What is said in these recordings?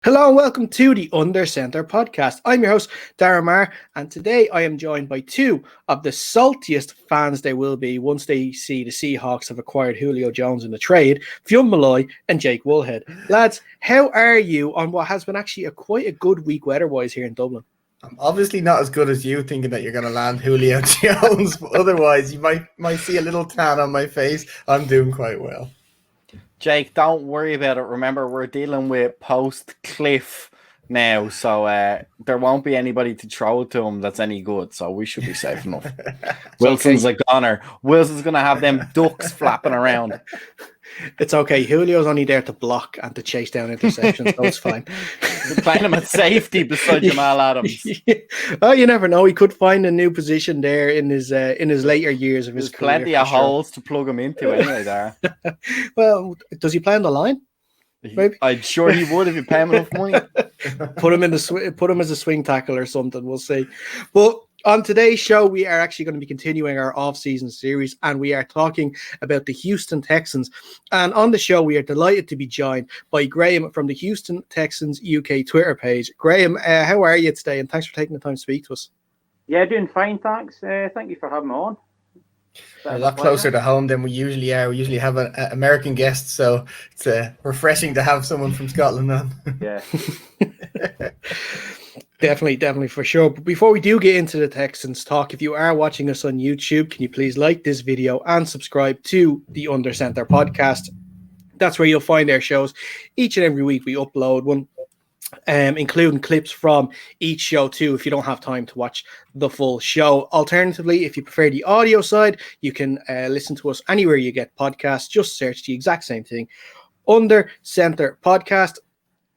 Hello and welcome to the Under Center podcast. I'm your host, Darren Marr, and today I am joined by two of the saltiest fans there will be once they see the Seahawks have acquired Julio Jones in the trade, Fionn Malloy and Jake Woolhead. Lads, how are you on what has been actually quite a good week weather-wise here in Dublin? I'm obviously not as good as you thinking that you're going to land Julio Jones, but otherwise you might see a little tan on my face. I'm doing quite well. Jake, don't worry about it. Remember, we're dealing with post-Cliff now, so there won't be anybody to throw to him that's any good, so we should be safe enough. Wilson's a goner. Wilson's going to have them ducks flapping around. It's okay. Julio's only there to block and to chase down interceptions, so it's fine. We're playing him at safety beside Jamal Adams. Well, you never know. He could find a new position there in his later years of his There's career. plenty of holes to plug him into anyway there. Well, does he play on the line? Maybe? I'm sure he would if you pay him enough money. Put him as a swing tackle or something. We'll see. But on today's show, we are actually going to be continuing our off-season series, and we are talking about the Houston Texans. And on the show, we are delighted to be joined by Graham from the Houston Texans UK Twitter page. Graham, how are you today? And thanks for taking the time to speak to us. Yeah, doing fine, thanks. Thank you for having me on. A lot closer to home than we usually are. We usually have an American guest, so it's refreshing to have someone from Scotland on. Yeah. Definitely for sure. But before we do get into the Texans talk, if you are watching us on YouTube, can you please like this video and subscribe to the Under Center podcast? That's where you'll find our shows. Each and every week we upload one, including clips from each show too, if you don't have time to watch the full show. Alternatively, if you prefer the audio side, you can listen to us anywhere you get podcasts. Just search the exact same thing, Under Center Podcast.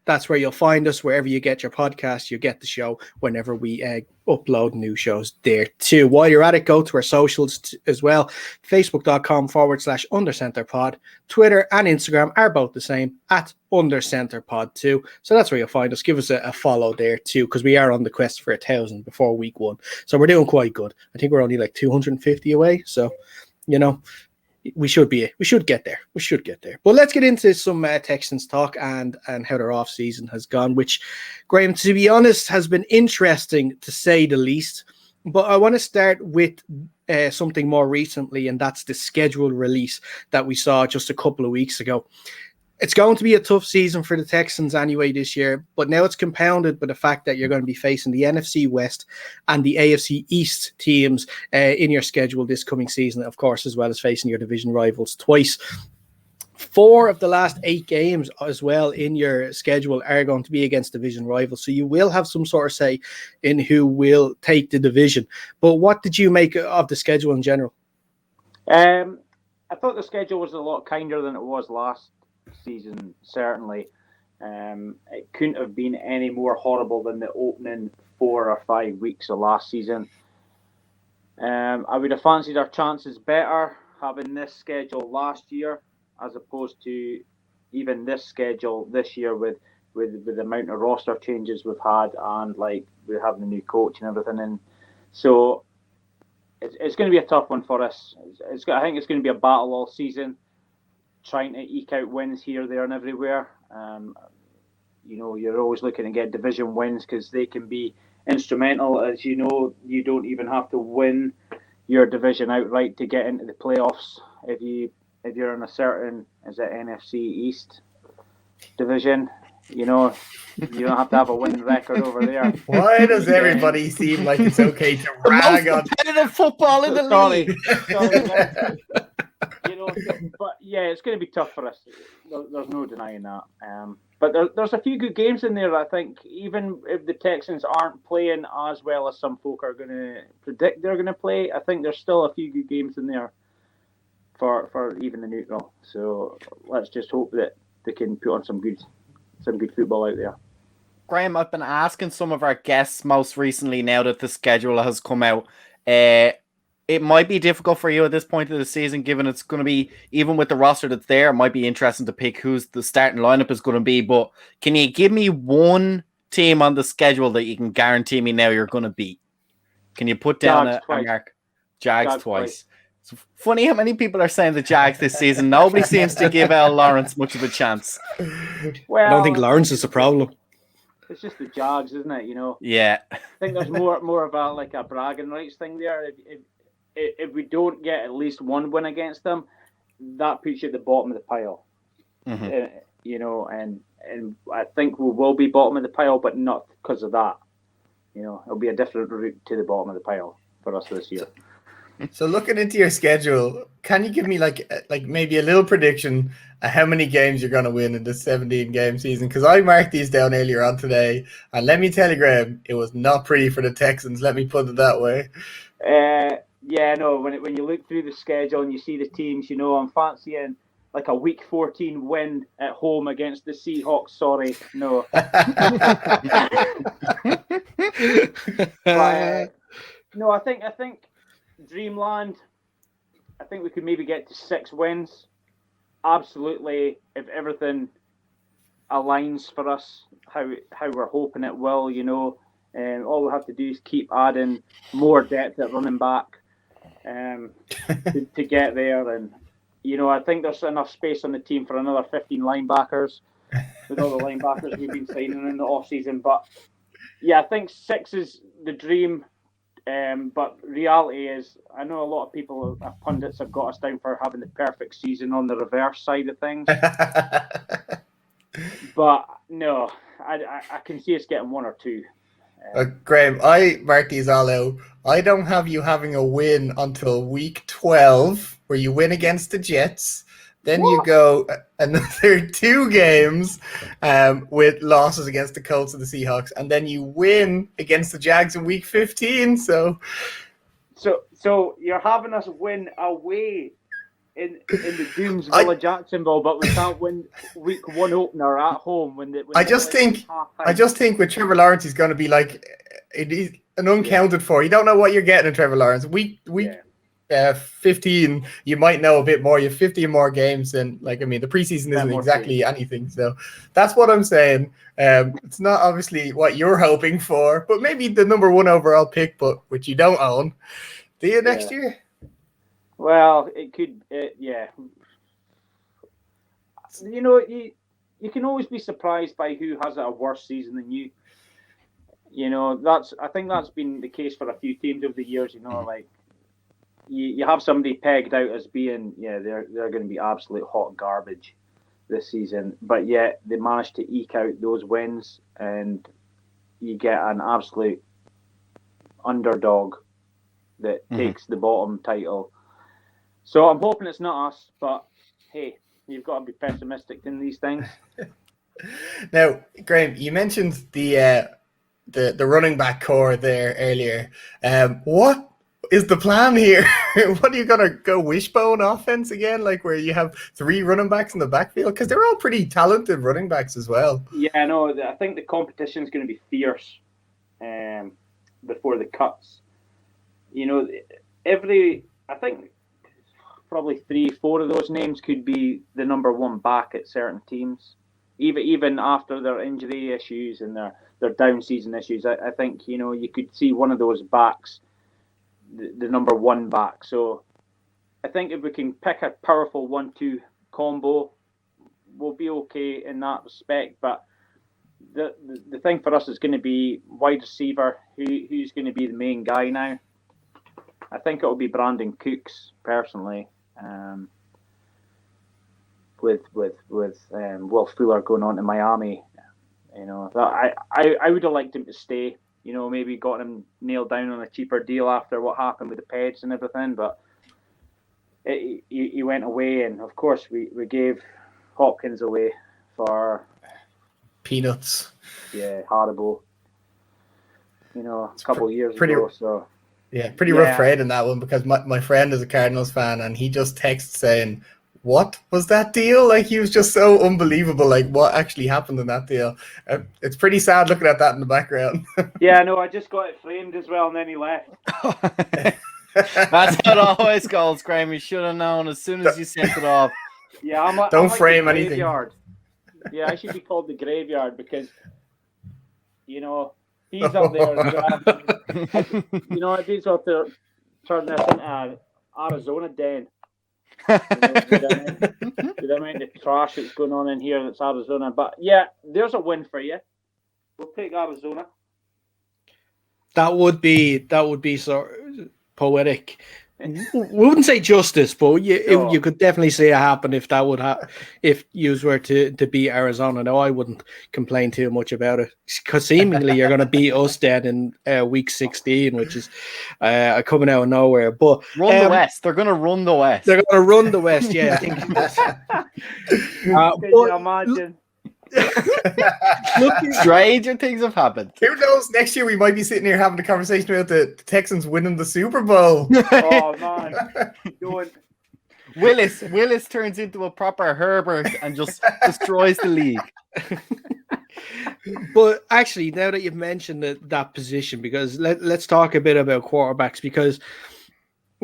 That's where you'll find us. Wherever you get your podcast, you get the show whenever we upload new shows there too. While you're at it, go to our socials as well. Facebook.com/UnderCenterPod. Twitter and Instagram are both the same, at UnderCenterPod too. So that's where you'll find us. Give us a follow there too, because we are on the quest for 1,000 before week 1. So we're doing quite good. I think we're only like 250 away. So, you know, we should get there. But let's get into some Texans talk and how their off season has gone, which, Graham, to be honest, has been interesting to say the least. But I want to start with something more recently, and that's the schedule release that we saw just a couple of weeks ago. It's going to be a tough season for the Texans anyway this year, but now it's compounded by the fact that you're going to be facing the NFC West and the AFC East teams in your schedule this coming season, of course, as well as facing your division rivals twice. 4 of the last 8 games as well in your schedule are going to be against division rivals, so you will have some sort of say in who will take the division. But what did you make of the schedule in general? I thought the schedule was a lot kinder than it was last season, certainly. It couldn't have been any more horrible than the opening 4 or 5 weeks of last season. I would have fancied our chances better having this schedule last year as opposed to even this schedule this year with the amount of roster changes we've had and like we're having a new coach and everything. And so it's going to be a tough one for us. I think it's going to be a battle all season, trying to eke out wins here, there, and everywhere. You're always looking to get division wins because they can be instrumental. As you know, you don't even have to win your division outright to get into the playoffs. If you're in a certain, is it NFC East division, you don't have to have a winning record over there. Why does everybody seem like it's okay to rag on competitive football in the league? Sorry. But yeah, it's going to be tough for us. There's no denying that. But there's a few good games in there. I think even if the Texans aren't playing as well as some folk are going to predict they're going to play, I think there's still a few good games in there for even the neutral. So let's just hope that they can put on some good football out there. Graham, I've been asking some of our guests most recently now that the schedule has come out. It might be difficult for you at this point of the season, given it's going to be, even with the roster that's there, it might be interesting to pick who's the starting lineup is going to be. But can you give me one team on the schedule that you can guarantee me now you're going to beat? Can you put down a mark? Jags twice. It's funny how many people are saying the Jags this season. Nobody seems to give Al Lawrence much of a chance. Well, I don't think Lawrence is a problem. it's just the Jags, isn't it? Yeah. I think there's more of a bragging rights thing there. If we don't get at least one win against them, that puts you at the bottom of the pile. And I think we will be bottom of the pile, but not because of that. It'll be a different route to the bottom of the pile for us this year. So looking into your schedule, can you give me like maybe a little prediction of how many games you're going to win in this 17-game season? Because I marked these down earlier on today, and let me tell you, Graham, it was not pretty for the Texans. Let me put it that way. When you look through the schedule and you see the teams, I'm fancying like a Week 14 win at home against the Seahawks. Sorry, no. But, no, I think Dreamland. I think we could maybe get to 6 wins. Absolutely, if everything aligns for us, how we're hoping it will. And all we have to do is keep adding more depth at running back to get there. And I think there's enough space on the team for another 15 linebackers with all the linebackers we've been signing in the offseason. But yeah, I think 6 is the dream. But reality is, I know a lot of people, pundits, have got us down for having the perfect season on the reverse side of things. But no, I can see us getting 1 or 2. Graham, I marked these all out. I don't have you having a win until week 12, where you win against the Jets. Then you go another 2 games with losses against the Colts and the Seahawks, and then you win against the Jags in week 15. So you're having us win away in the Doomsville of Jacksonville, but we can't win week 1 opener at home. I just think with Trevor Lawrence, he's going to be like an uncounted for. You don't know what you're getting in Trevor Lawrence. Week 15, you might know a bit more. You have 15 more games, and the preseason isn't exactly anything. So that's what I'm saying. It's not obviously what you're hoping for, but maybe the number 1 overall pick, but which you don't own. Do you next year? Well, it could. Yeah. You can always be surprised by who has a worse season than you. I think that's been the case for a few teams over the years. You have somebody pegged out as being, they're going to be absolute hot garbage this season, but yet they managed to eke out those wins, and you get an absolute underdog that takes the bottom title. So I'm hoping it's not us, but hey, you've got to be pessimistic in these things. Now, Graham, you mentioned the running back core there earlier. What is the plan here? What are you going to go wishbone offense again, like where you have 3 running backs in the backfield? Because they're all pretty talented running backs as well. Yeah, no, I think the competition is going to be fierce before the cuts. I think probably 3-4 of those names could be the number 1 back at certain teams, even after their injury issues and their down season issues. I think you could see one of those backs, the number 1 back. So I think if we can pick a powerful 1-2 combo, we'll be okay in that respect. But the thing for us is going to be wide receiver. Who's going to be the main guy now? I think it will be Brandon Cooks personally. With Will Fuller going on to Miami, I would have liked him to stay. Maybe got him nailed down on a cheaper deal after what happened with the Peds and everything, but he went away, and of course we gave Hopkins away for peanuts. Yeah, Haribo. A couple of years ago. So yeah, pretty rough trade in that one, because my friend is a Cardinals fan, and he just texted saying, "What was that deal?" Like, he was just so unbelievable. Like, what actually happened in that deal? It's pretty sad looking at that in the background. Yeah, no, I just got it framed as well, and then he left. That's how it always goes, Graham. You should have known as soon as you sent it off. Yeah, don't like frame anything. Yeah, I should be called the graveyard, because he's up there as well. He's up there turning this into Arizona den. The amount of trash that's going on in here, that's Arizona. But yeah, there's a win for you. We'll take Arizona. That would be sort of poetic. We wouldn't say justice, but you could definitely see it happen if that would if you were to beat Arizona. No, I wouldn't complain too much about it because seemingly you're going to beat us then in week 16, which is coming out of nowhere. But run the West. They're going to run the West. They're going to run the West. Yeah, I think. Can you imagine? Stranger things have happened. Who knows? Next year we might be sitting here having a conversation about the Texans winning the Super Bowl. Oh man, Willis turns into a proper Herbert and just destroys the league. But actually, now that you've mentioned that position, because let's talk a bit about quarterbacks, because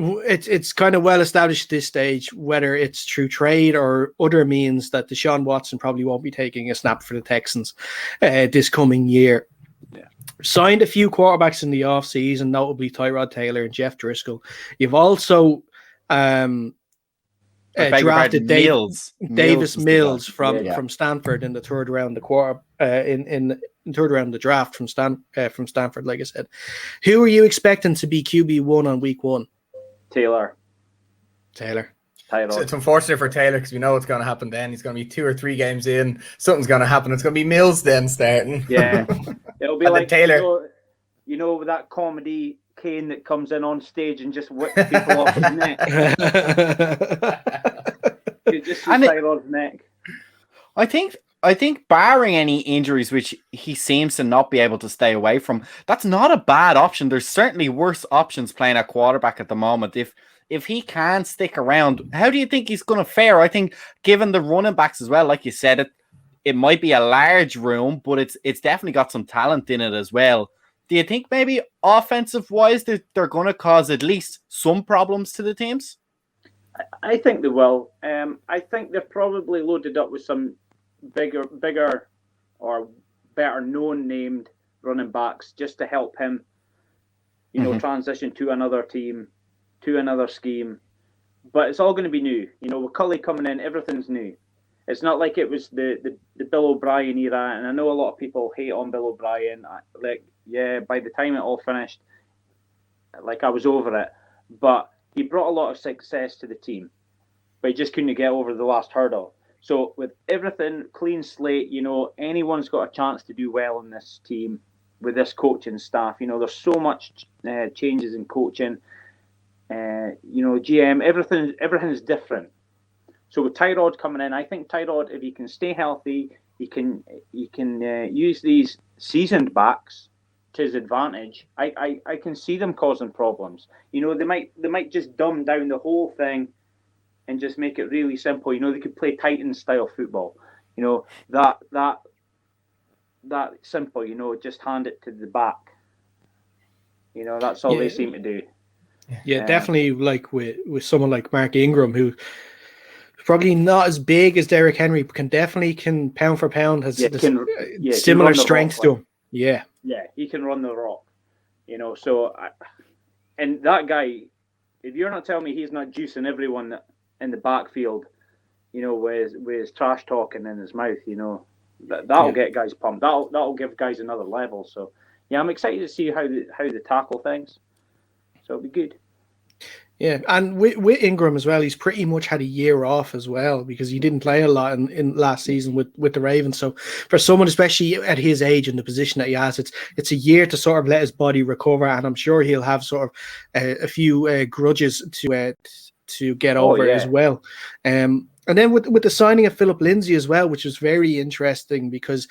it's kind of well established at this stage, whether it's through trade or other means, that Deshaun Watson probably won't be taking a snap for the Texans this coming year. Yeah. Signed a few quarterbacks in the offseason, notably Tyrod Taylor and Jeff Driscoll. You've also drafted Davis Mills from Stanford in the third round, the third round of the draft from Stanford. Like I said, who are you expecting to be QB1 on week 1? Taylor. So it's unfortunate for Taylor because we know what's going to happen then. He's going to be 2 or 3 games in. Something's going to happen. It's going to be Mills then starting. Yeah. It'll be like Taylor. You know that comedy Kane that comes in on stage and just whips people off his neck. You just see Tyrod's neck. I think barring any injuries, which he seems to not be able to stay away from, that's not a bad option. There's certainly worse options playing at quarterback at the moment. If he can stick around, how do you think he's going to fare? I think given the running backs as well, like you said, it might be a large room, but it's definitely got some talent in it as well. Do you think maybe offensive-wise they're going to cause at least some problems to the teams? I think they will. I think they're probably loaded up with some bigger or better known named running backs just to help him, transition to another team, to another scheme. But it's all going to be new. With Cully coming in, everything's new. It's not like it was the Bill O'Brien era, and I know a lot of people hate on Bill O'Brien. By the time it all finished, I was over it. But he brought a lot of success to the team, but he just couldn't get over the last hurdle. So with everything clean slate, anyone's got a chance to do well in this team with this coaching staff. There's so much changes in coaching. GM, everything's different. So with Tyrod coming in, I think Tyrod, if he can stay healthy, he can use these seasoned backs to his advantage. I can see them causing problems. They might just dumb down the whole thing and just make it really simple. They could play Titans style football. That simple. Just hand it to the back. That's all they seem to do. Yeah, definitely. Like with someone like Mark Ingram, who probably not as big as Derrick Henry, but can pound for pound, has similar strengths to him. Yeah, he can run the rock. And that guy, if you're not telling me he's not juicing everyone in the backfield, with his trash talking in his mouth, that'll get guys pumped. That'll give guys another level. So yeah, I'm excited to see how they tackle things. So it'll be good. Yeah, and with Ingram as well, he's pretty much had a year off as well because he didn't play a lot in last season with the Ravens. So for someone, especially at his age and the position that he has, it's a year to sort of let his body recover, and I'm sure he'll have sort of a few grudges to get over as well. And then with the signing of Philip Lindsay as well, which was very interesting because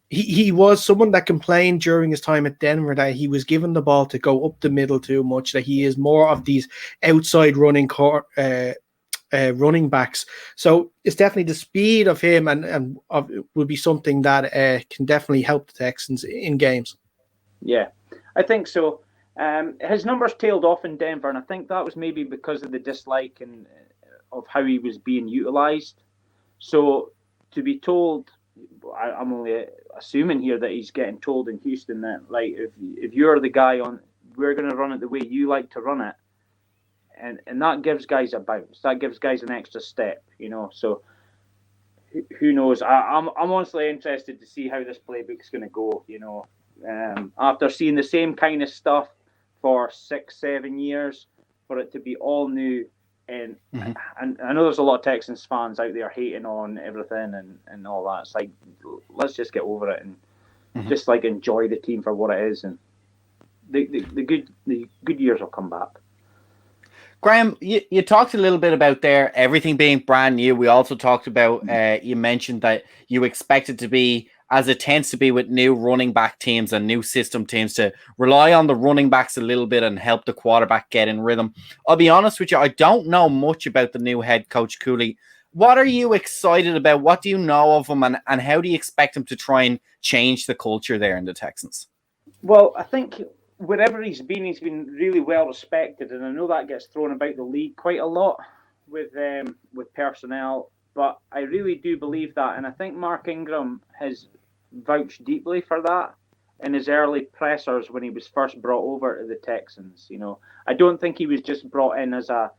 he was someone that complained during his time at Denver that he was given the ball to go up the middle too much, that he is more of these outside running running backs. So it's definitely the speed of him and will be something that can definitely help the Texans in games. Yeah, I think so. His numbers tailed off in Denver, and I think that was maybe because of the dislike and of how he was being utilized. So to be told, I'm only assuming here that he's getting told in Houston that, like, if you're the guy we're going to run it the way you like to run it, and that gives guys a bounce. That gives guys an extra step, So who knows? I'm honestly interested to see how this playbook's going to go. After seeing the same kind of stuff for 6-7 years, for it to be all new, and I know there's a lot of Texans fans out there hating on everything and all that. It's like, let's just get over it and just like enjoy the team for what it is, and the good years will come back. Graham, you talked a little bit about there everything being brand new. We also talked about, you mentioned that you expect it to be, as it tends to be with new running back teams and new system teams, to rely on the running backs a little bit and help the quarterback get in rhythm. I'll be honest with you, I don't know much about the new head coach, Cooley. What are you excited about? What do you know of him, and how do you expect him to try and change the culture there in the Texans? Well, I think wherever he's been really well respected, and I know that gets thrown about the league quite a lot with personnel, but I really do believe that, and I think Mark Ingram has vouched deeply for that in his early pressers when he was first brought over to the Texans. I don't think he was just brought in as I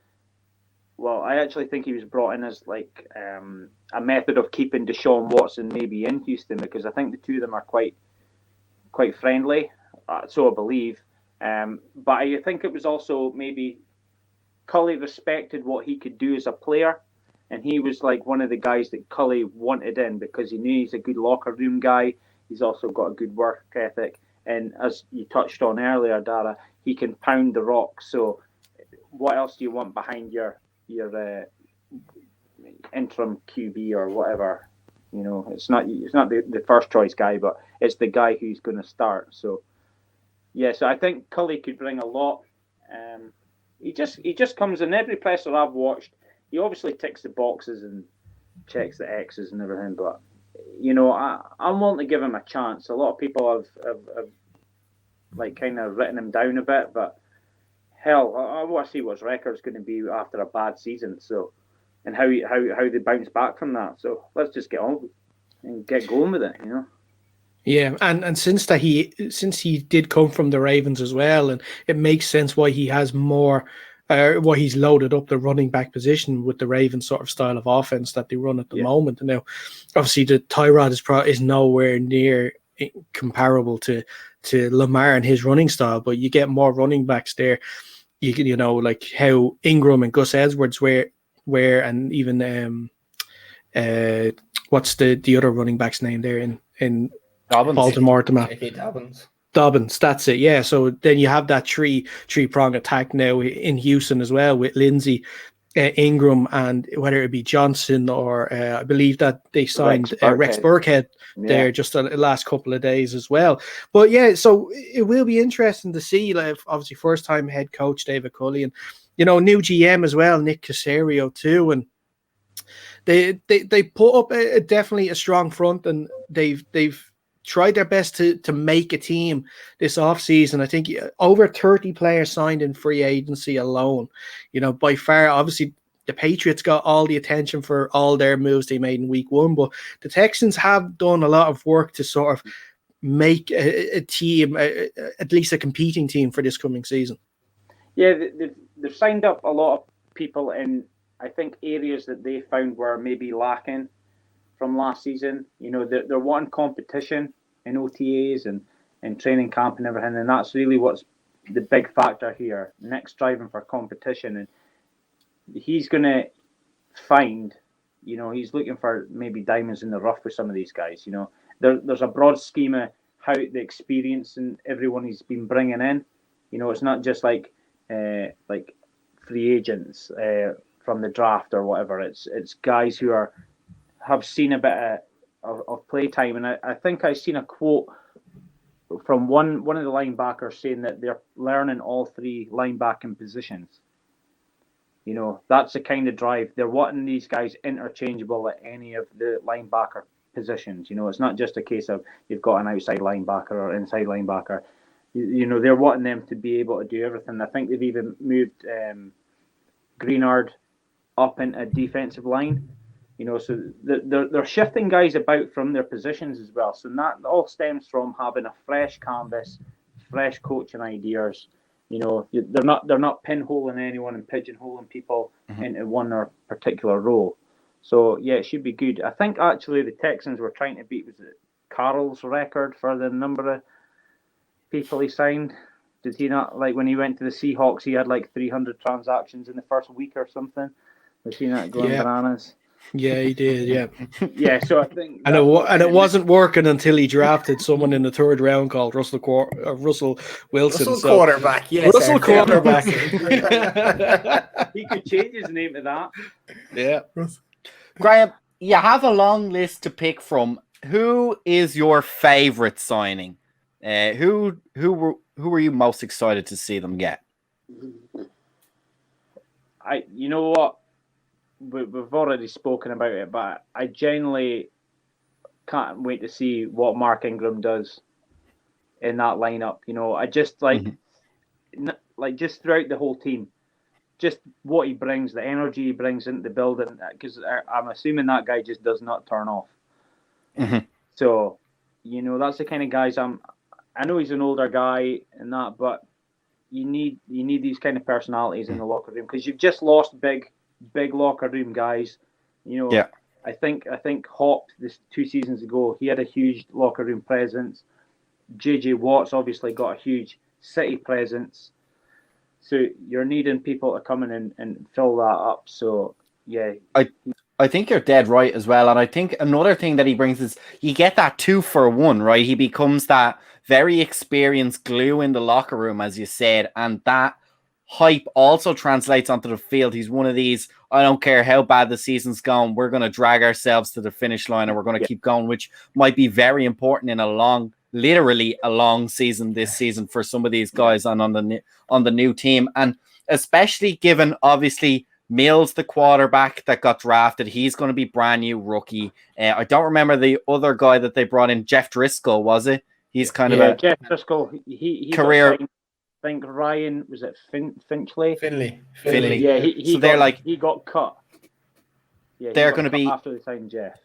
actually think he was brought in as like a method of keeping Deshaun Watson maybe in Houston, because I think the two of them are quite friendly. So I believe. But I think it was also maybe Cully respected what he could do as a player, and he was like one of the guys that Cully wanted in because he knew he's a good locker room guy. He's also got a good work ethic, and as you touched on earlier, Dara, he can pound the rock. So what else do you want behind your interim QB or whatever? It's not the first choice guy, but it's the guy who's going to start. So yeah, so I think Cully could bring a lot. He just comes in every presser I've watched. He obviously ticks the boxes and checks the X's and everything, but I'm willing to give him a chance. A lot of people have like kind of written him down a bit, but hell, I want to see what his record's going to be after a bad season. So, and how they bounce back from that. So let's just get on and get going with it. Yeah, and since he did come from the Ravens as well, and it makes sense why he has more, why he's loaded up the running back position with the Ravens sort of style of offense that they run at the moment. And now, obviously, the Tyrod is nowhere near comparable to Lamar and his running style, but you get more running backs there. Like how Ingram and Gus Edwards were, and even what's the other running back's name there in Dobbins. Baltimore? Dobbins. That's it. Yeah. So then you have that three-prong attack now in Houston as well with Lindsey, Ingram, and whether it be Johnson or I believe that they signed Rex Burkhead there just the last couple of days as well. But yeah, so it will be interesting to see. Like, obviously, first-time head coach David Culley, and new GM as well, Nick Caserio too, and they put up definitely a strong front, and they've tried their best to make a team this offseason. I think over 30 players signed in free agency alone. By far, obviously, the Patriots got all the attention for all their moves they made in week one, but the Texans have done a lot of work to sort of make a team, at least a competing team for this coming season. Yeah, they've signed up a lot of people in, I think, areas that they found were maybe lacking from last season. They're wanting competition in OTAs and training camp and everything, and that's really what's the big factor here. Nick's driving for competition, and he's going to find, he's looking for maybe diamonds in the rough with some of these guys. There's a broad schema how the experience and everyone he's been bringing in. It's not just like free agents from the draft or whatever. It's guys who have seen a bit of play time, and I think I seen a quote from one of the linebackers saying that they're learning all three linebacking positions. That's the kind of drive they're wanting these guys interchangeable at any of the linebacker positions. It's not just a case of you've got an outside linebacker or inside linebacker. They're wanting them to be able to do everything. I think they've even moved Greenard up into defensive line. So they're shifting guys about from their positions as well. So that all stems from having a fresh canvas, fresh coaching ideas. They're not pinholing anyone and pigeonholing people into one or particular role. So yeah, it should be good. I think actually the Texans were trying to beat, was it Carroll's record for the number of people he signed? Did he not, like when he went to the Seahawks, he had like 300 transactions in the first week or something? Was he not going bananas? Yeah, he did. Yeah, yeah. So I think, and it wasn't working until he drafted someone in the third round called Russell Wilson. Russell quarterback. Yes, Russell quarterback. He could change his name to that. Yeah. Graham, you have a long list to pick from. Who is your favorite signing? Who were you most excited to see them get? You know what? We've already spoken about it, but I genuinely can't wait to see what Mark Ingram does in that lineup. You know, I just like just throughout the whole team, just what he brings, the energy he brings into the building. Because I'm assuming that guy just does not turn off. Mm-hmm. So, you know, that's the kind of guys I know he's an older guy and that, but you need these kind of personalities in the locker room, because you've just lost big locker room guys. You know, yeah. I think Hop, this 2 seasons ago, he had a huge locker room presence. JJ Watt's obviously got a huge city presence. So you're needing people to come in and fill that up. So yeah, I think you're dead right as well. And I think another thing that he brings is you get that 2-for-1, right? He becomes that very experienced glue in the locker room, as you said. And that hype also translates onto the field. He's one of these, I don't care how bad the season's gone, we're going to drag ourselves to the finish line and we're going to keep going, which might be very important in literally a long season this season for some of these guys on the new team. And especially given, obviously, Mills, the quarterback that got drafted, he's going to be brand new rookie. I don't remember the other guy that they brought in, Jeff Driscoll, was it? He's kind of a Jeff Driscoll. He career. I think Ryan, was it Finchley? Finley. Yeah, he got cut. Yeah, they're going to be after the time Jeff.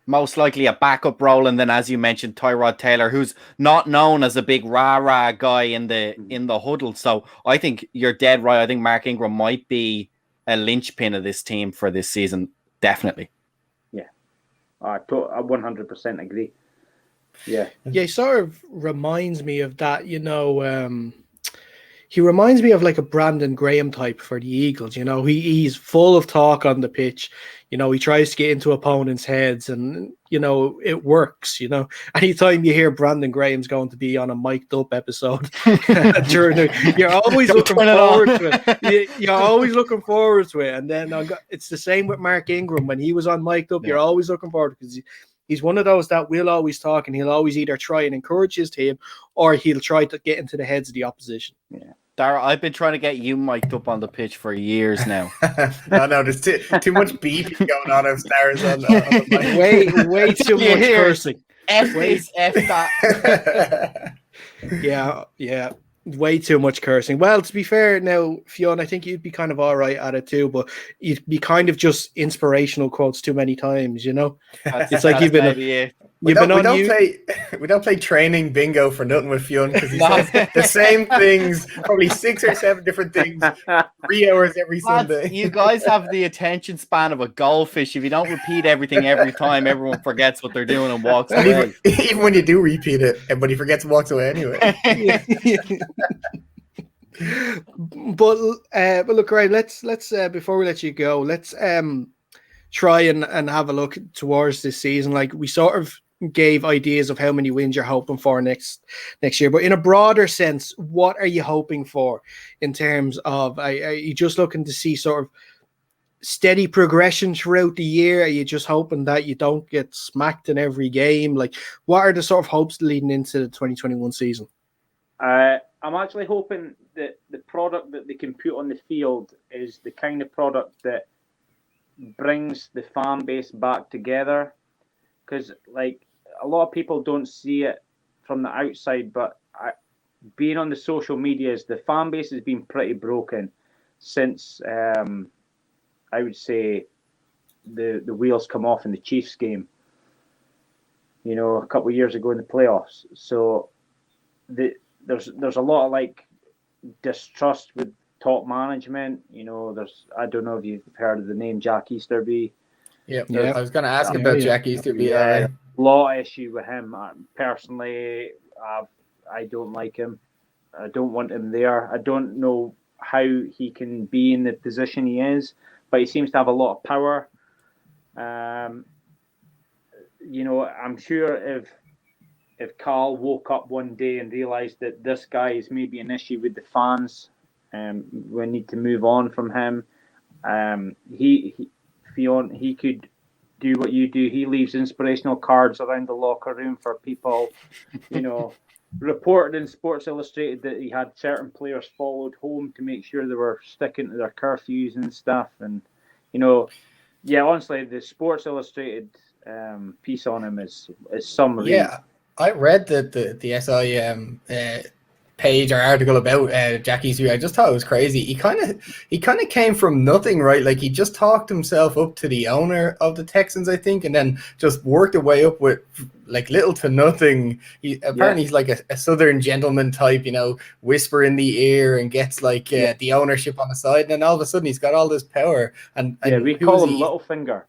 Most likely a backup role, and then as you mentioned, Tyrod Taylor, who's not known as a big rah-rah guy in the huddle. So I think you're dead right. I think Mark Ingram might be a linchpin of this team for this season. Definitely. Yeah. I 100% agree. Yeah. Yeah, he sort of reminds me of that, you know, he reminds me of like a Brandon Graham type for the Eagles. You know, he's full of talk on the pitch. You know, he tries to get into opponents' heads and, you know, it works, you know. Anytime you hear Brandon Graham's going to be on a mic'd up episode, you're always looking forward to it. You're always looking forward to it. And then it's the same with Mark Ingram. When he was on mic'd up, you're always looking forward because he's one of those that will always talk, and he'll always either try and encourage his team or he'll try to get into the heads of the opposition. Yeah. Dara, I've been trying to get you mic'd up on the pitch for years now. no, there's too much beeping going on upstairs. On the mic. way too much cursing. F that. Yeah. Way too much cursing. Well, to be fair now, Fionn, I think you'd be kind of all right at it too, but you'd be kind of just inspirational quotes too many times, you know? It's like you've been... We don't play training bingo for nothing with Fionn, because he says the same things, probably 6 or 7 different things, 3 hours every Sunday. You guys have the attention span of a goldfish. If you don't repeat everything every time, everyone forgets what they're doing and walks away. Even when you do repeat it, everybody forgets and walks away anyway. But look, right, let's before we let you go, let's try and have a look towards this season. Like, we sort of gave ideas of how many wins you're hoping for next year, but in a broader sense, what are you hoping for in terms of, are you just looking to see sort of steady progression throughout the year? Are you just hoping that you don't get smacked in every game? Like, what are the sort of hopes leading into the 2021 season? I'm actually hoping that the product that they can put on the field is the kind of product that brings the fan base back together, because like a lot of people don't see it from the outside, but being on the social medias, the fan base has been pretty broken since I would say the wheels come off in the Chiefs game, you know, a couple of years ago in the playoffs. So there's a lot of like distrust with top management. You know, I don't know if you've heard of the name Jack Easterby. Yeah, Yeah. I was going to ask Yeah, about yeah. Jack Easterby. Yeah, lot of issue with him. Personally, I don't like him. I don't want him there. I don't know how he can be in the position he is, but he seems to have a lot of power. I'm sure if Carl woke up one day and realised that this guy is maybe an issue with the fans, we need to move on from him. Fionn, he could do what you do. He leaves inspirational cards around the locker room for people. Reported in Sports Illustrated that he had certain players followed home to make sure they were sticking to their curfews and stuff. And honestly, the Sports Illustrated piece on him is some read. Yeah, I read the SI page or article about Jack Easterby. I just thought it was crazy. He kind of came from nothing, right? Like he just talked himself up to the owner of the Texans, I think, and then just worked his way up with like little to nothing. He's like a Southern gentleman type, whisper in the ear and gets like the ownership on the side, and then all of a sudden he's got all this power. And we call him Littlefinger.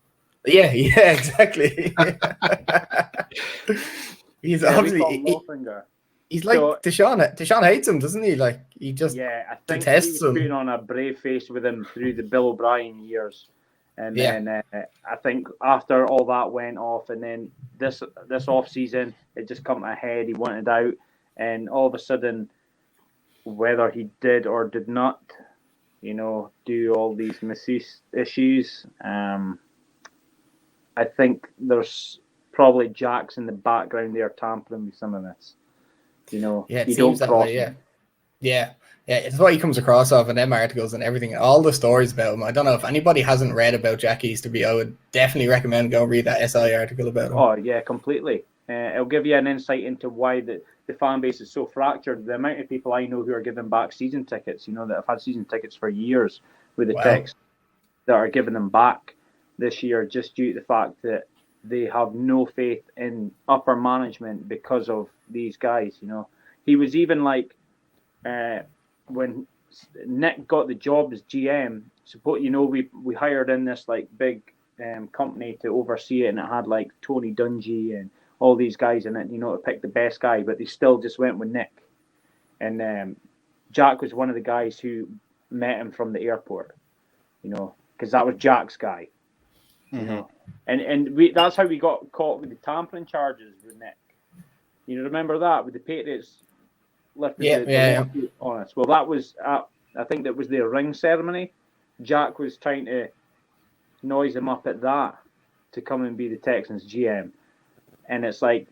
Yeah, exactly. He's obviously Littlefinger. He's like Deshaun. Deshaun hates him, doesn't he? Like he just I think detests he was him. putting on a brave face with him through the Bill O'Brien years, and then I think after all that went off, and then this off season it just come to a head. He wanted out, and all of a sudden, whether he did or did not, do all these masseuse issues. I think there's probably Jacks in the background there tampering with some of this. It seems that way. Yeah. It's what he comes across of in them articles and everything, all the stories about him. I don't know if anybody hasn't read about Jack Easterby. I would definitely recommend go read that SI article about him. Oh yeah, completely. It'll give you an insight into why the fan base is so fractured. The amount of people I know who are giving back season tickets, that have had season tickets for years with the Texans, that are giving them back this year just due to the fact that they have no faith in upper management because of these guys. He was even like when Nick got the job as GM. We hired in this like big company to oversee it, and it had like Tony Dungy and all these guys in it. To pick the best guy, but they still just went with Nick. And Jack was one of the guys who met him from the airport. Because that was Jack's guy. And that's how we got caught with the tampering charges with Nick. Remember that with the Patriots lifted the on us. Well, that was I think that was their ring ceremony. Jack was trying to noise him up at that to come and be the Texans GM, and it's like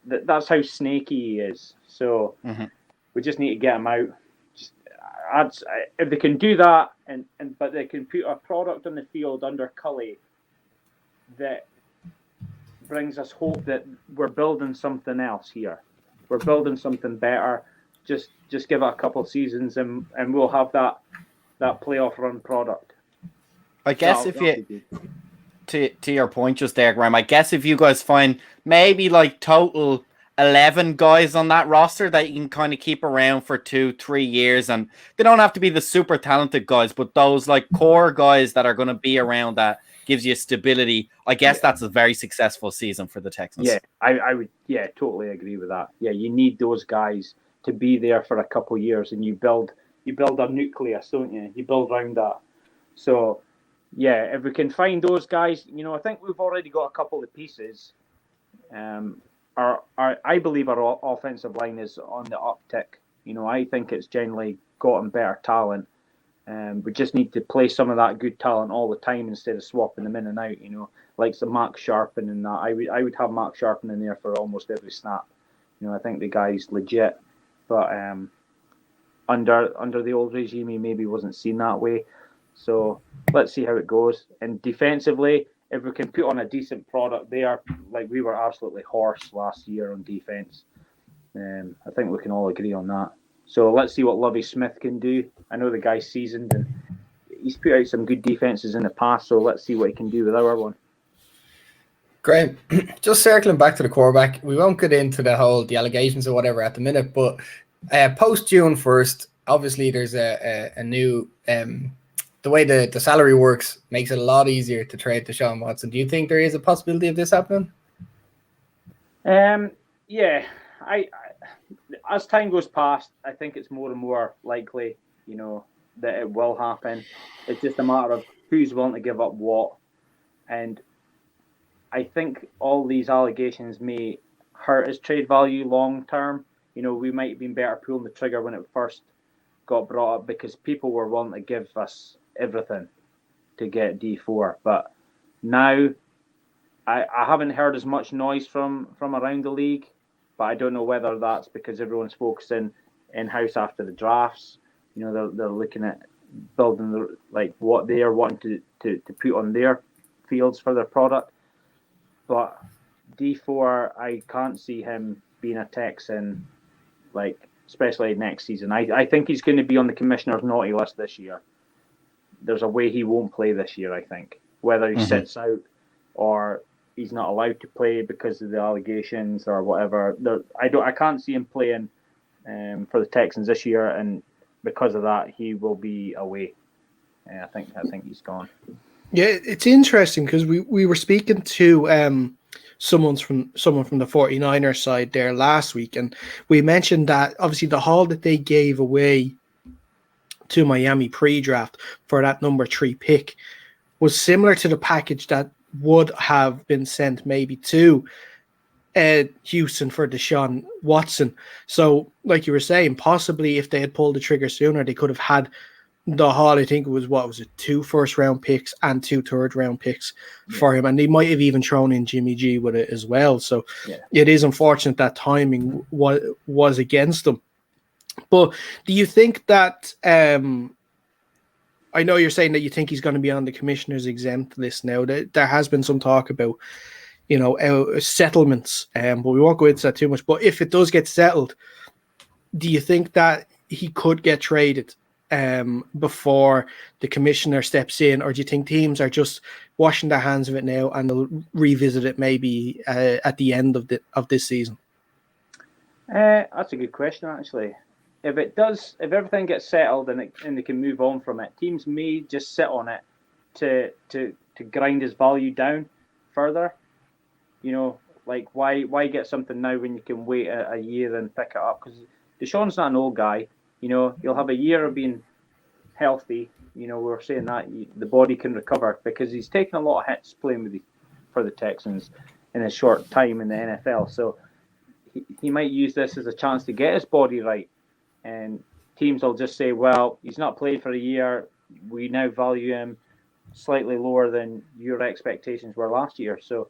that's how snaky he is. So we just need to get him out. If they can do that, but they can put a product on the field under Cully that brings us hope that we're building something else here. We're building something better. Just give it a couple of seasons and we'll have that playoff run product. I guess to your point just there, Graham, I guess if you guys find maybe like total 11 guys on that roster that you can kind of keep around for 2-3 years, and they don't have to be the super talented guys, but those like core guys that are going to be around that gives you stability. I guess that's a very successful season for the Texans. Yeah, I would totally agree with that. Yeah, you need those guys to be there for a couple of years, and you build a nucleus, don't you? You build around that. So yeah, if we can find those guys, I think we've already got a couple of pieces. I believe our offensive line is on the uptick. I think it's generally gotten better talent. We just need to play some of that good talent all the time instead of swapping them in and out. Like the Mark Sharpen and that. I would have Mark Sharpen in there for almost every snap. I think the guy's legit, but under the old regime, he maybe wasn't seen that way. So let's see how it goes. And defensively, if we can put on a decent product there, like we were absolutely horse last year on defense. I think we can all agree on that. So let's see what Lovie Smith can do. I know the guy's seasoned and he's put out some good defenses in the past, so let's see what he can do with our one. Great. Just circling back to the quarterback, we won't get into the allegations or whatever at the minute, but post June 1st, obviously there's a new the way the salary works makes it a lot easier to trade Deshaun Watson. Do you think there is a possibility of this happening? Yeah, I as time goes past, I think it's more and more likely, that it will happen. It's just a matter of who's willing to give up what, and I think all these allegations may hurt his trade value long term. We might have been better pulling the trigger when it first got brought up because people were willing to give us everything to get D4. But now I haven't heard as much noise from around the league, but I don't know whether that's because everyone's focusing in-house after the drafts. They're looking at building what they are wanting to put on their fields for their product. But D4, I can't see him being a Texan, especially next season. I think he's going to be on the commissioner's naughty list this year. There's a way he won't play this year, I think. Whether he sits out or he's not allowed to play because of the allegations or whatever. I can't see him playing for the Texans this year, and because of that, he will be away. I think he's gone. Yeah, it's interesting because we were speaking to someone from the 49ers side there last week, and we mentioned that obviously the haul that they gave away to Miami pre-draft for that number 3 pick was similar to the package that would have been sent maybe to Houston for Deshaun Watson. So, like you were saying, possibly if they had pulled the trigger sooner, they could have had the haul. I think it was 2 first-round picks and 2 third-round picks for him, and they might have even thrown in Jimmy G with it as well. So, It is unfortunate that timing was against them. But do you think that? I know you're saying that you think he's going to be on the commissioner's exempt list now. There has been some talk about, settlements, but we won't go into that too much. But if it does get settled, do you think that he could get traded before the commissioner steps in, or do you think teams are just washing their hands of it now and they'll revisit it maybe at the end of this season? That's a good question, actually. If everything gets settled and they can move on from it, teams may just sit on it to grind his value down further. Why get something now when you can wait a year and pick it up? Because Deshaun's not an old guy. You'll have a year of being healthy. We're saying that the body can recover because he's taken a lot of hits playing for the Texans in a short time in the NFL. So he might use this as a chance to get his body right. And teams will just say, well, he's not played for a year. We now value him slightly lower than your expectations were last year. So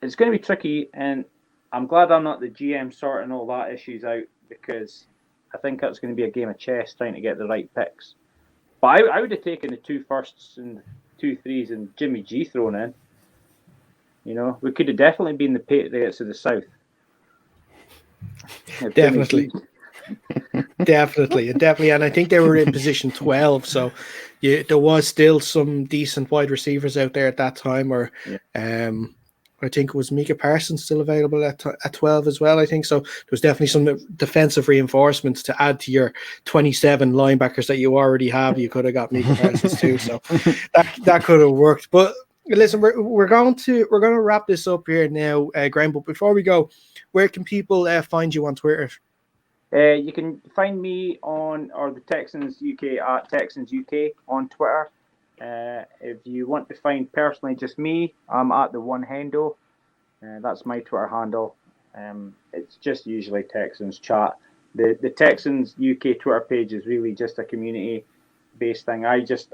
it's going to be tricky. And I'm glad I'm not the GM sorting all that issues out, because I think that's going to be a game of chess trying to get the right picks. But I would have taken the 2 firsts and 2 threes and Jimmy G thrown in. We could have definitely been the Patriots of the South. Definitely. Definitely. And I think they were in position 12, so there was still some decent wide receivers out there at that time, or I think it was Micah Parsons still available at 12 as well, I think. So there was definitely some defensive reinforcements to add to your 27 linebackers that you already have. You could have got Micah Parsons too, so that could have worked. But listen, we're going to wrap this up here now, Graham. But before we go, where can people find you on Twitter? You can find me or the Texans UK at Texans UK on Twitter. If you want to find personally just me, I'm at the One Hendo. That's my Twitter handle. It's just usually Texans chat. The Texans UK Twitter page is really just a community-based thing. I just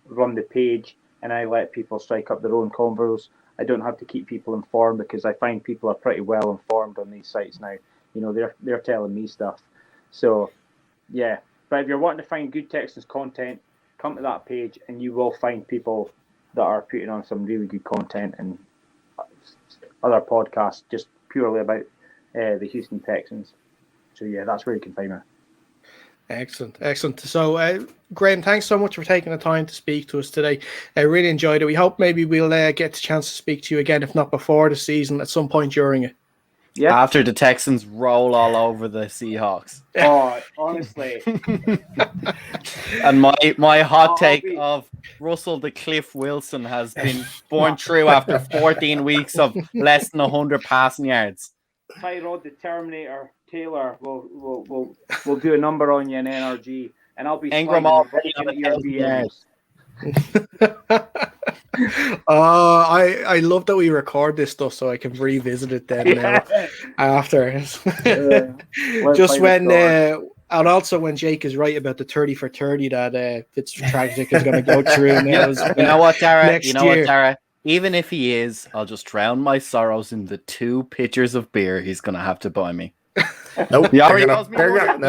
run the page and I let people strike up their own convos. I don't have to keep people informed because I find people are pretty well informed on these sites now. They're telling me stuff. So, yeah. But if you're wanting to find good Texans content, come to that page and you will find people that are putting on some really good content and other podcasts just purely about the Houston Texans. So, yeah, that's where you can find me. Excellent. So, Graham, thanks so much for taking the time to speak to us today. I really enjoyed it. We hope maybe we'll get the chance to speak to you again, if not before the season, at some point during it. Yeah. After the Texans roll all over the Seahawks. Oh, honestly. And my hot I'll take be- of Russell the Cliff Wilson has been born true after 14 weeks of less than 100 passing yards. Tyrod the Terminator Taylor will do a number on you in NRG, and I'll be Ingram sliding already right on into your 1,000 yards. DMs. I love that we record this stuff so I can revisit it then now after. Just when and also when Jake is right about the 30 for 30 that Fitzpatrick is going to go through now. You know what, Dara? Next year. Even if he is, I'll just drown my sorrows in the 2 pitchers of beer he's going to have to buy me. Nope. He already owes me one.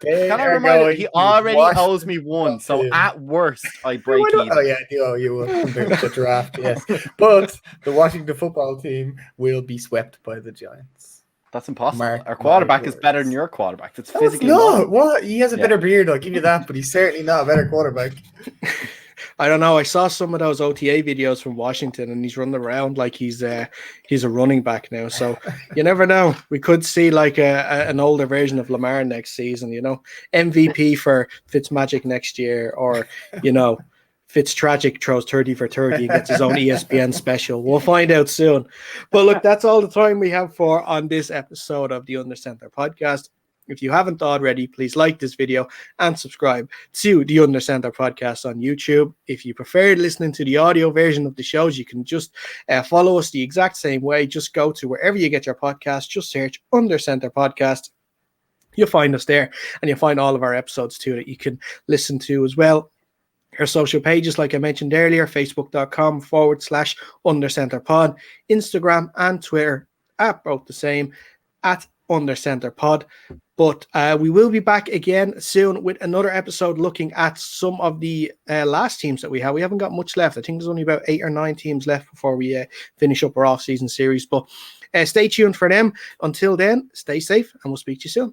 Can I remind you, he already owes me one. So at worst, I break even. Oh yeah, you will the draft, yes. But the Washington football team will be swept by the Giants. That's impossible. Our quarterback is better than your quarterback. It's physically not. What? He has a better beard, I'll give you that, but he's certainly not a better quarterback. I don't know. I saw some of those OTA videos from Washington, and he's running around like he's a running back now. So you never know. We could see like an older version of Lamar next season. You know, MVP for Fitzmagic next year, or you know, Fitztragic throws 30 for 30 and gets his own ESPN special. We'll find out soon. But look, that's all the time we have on this episode of the Under Center podcast. If you haven't already, please like this video and subscribe to the Under Center podcast on YouTube. If you prefer listening to the audio version of the shows, you can just follow us the exact same way. Just go to wherever you get your podcast, just search Under Center podcast. You'll find us there, and you'll find all of our episodes too that you can listen to as well. Our social pages, like I mentioned earlier, facebook.com/undercenterpod, Instagram and Twitter at both the same, at undercenterpod. But we will be back again soon with another episode looking at some of the last teams that we have. We haven't got much left. I think there's only about 8 or 9 teams left before we finish up our off-season series. But stay tuned for them. Until then, stay safe, and we'll speak to you soon.